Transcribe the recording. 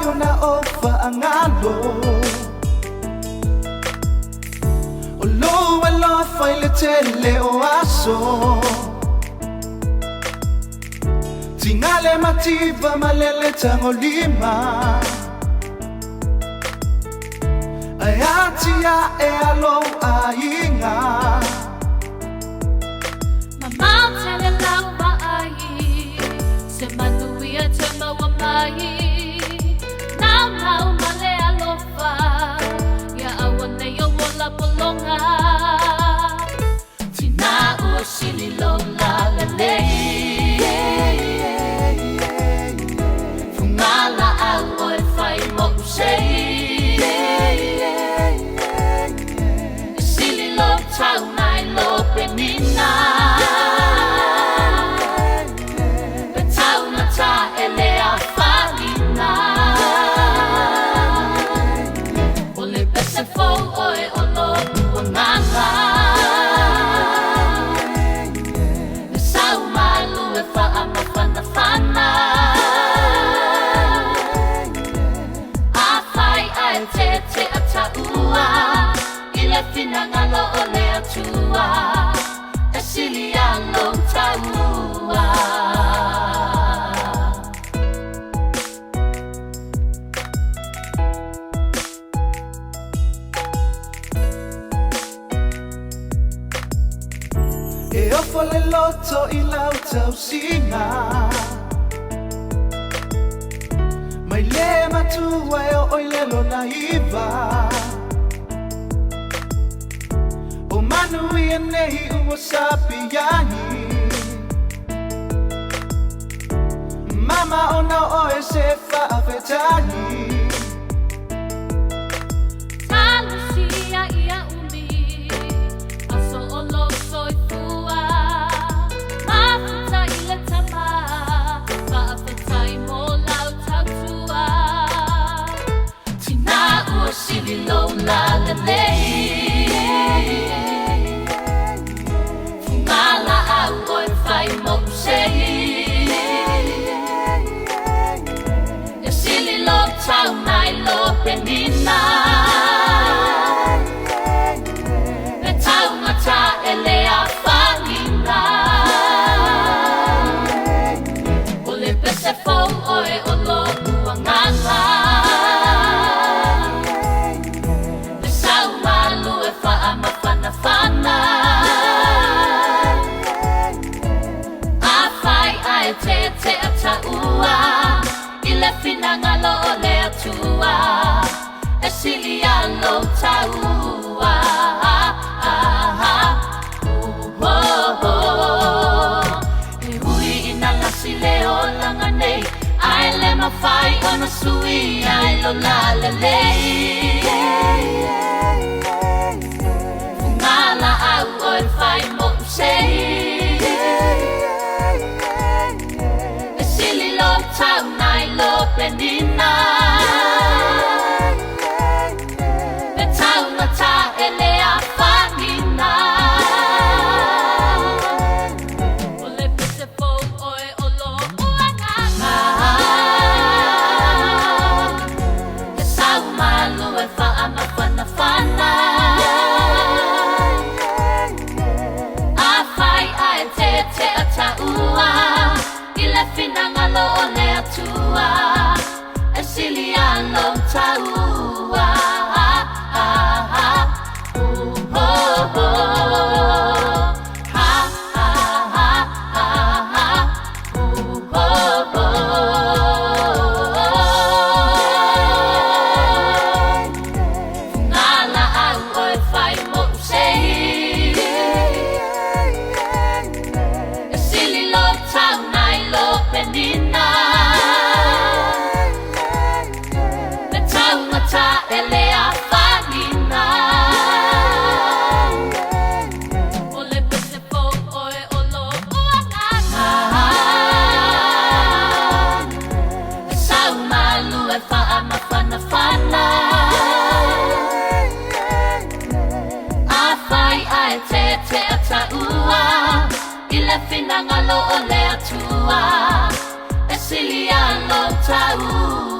yo na ofa angalo Olo alo fai le tele o aso Tingale mativa malele tango lima Ayatia e alo ainga Mama tele lau mai Se manuia te maua mai Nau male alofa Ia awane yo wola polonga Tina ua sili lola lelei Fungala au oe fai mo usei Sili lo tau nai lo penina Finangalo ole atua Esilia lo taua E ofo le loto I lau tau singa Mai le matua e o oilelo na iwa Manu ia nei ua sapi yani Mama ona oe se whaafetani Talusia ia umi Aso o lo soifua Mafuta ile tama Whaafetai mo lau tautua Tina ua sili lo la lelei Tau nai lo penina E tau ngata e lea whanina O le pese fau oe o lo buanganga Le sau malu e wha mawhana whana A whai ai te ata ua Le finangalo ole atua E silia lo taua E hui ina lasi leo langa nei Ai le mawhai ona sui ai lo la lelei Fungala au oe whai mo usei Tau nai lo penina E tau ngata e lea whanina O le pese fau oe o lo uanganga E sau malu e wha mawhana whana A whai ai te ata ua Finangalo ole atua E silia lo taua Fungala au oe whai mo usei E sili lo tau nai lo penina Le tau ngata e lea whanina O le pese fau oe o lo uanganga E sau malu e wha mawhana whana A whai ai te ata ua I le finangalo ole atua E silia lo tau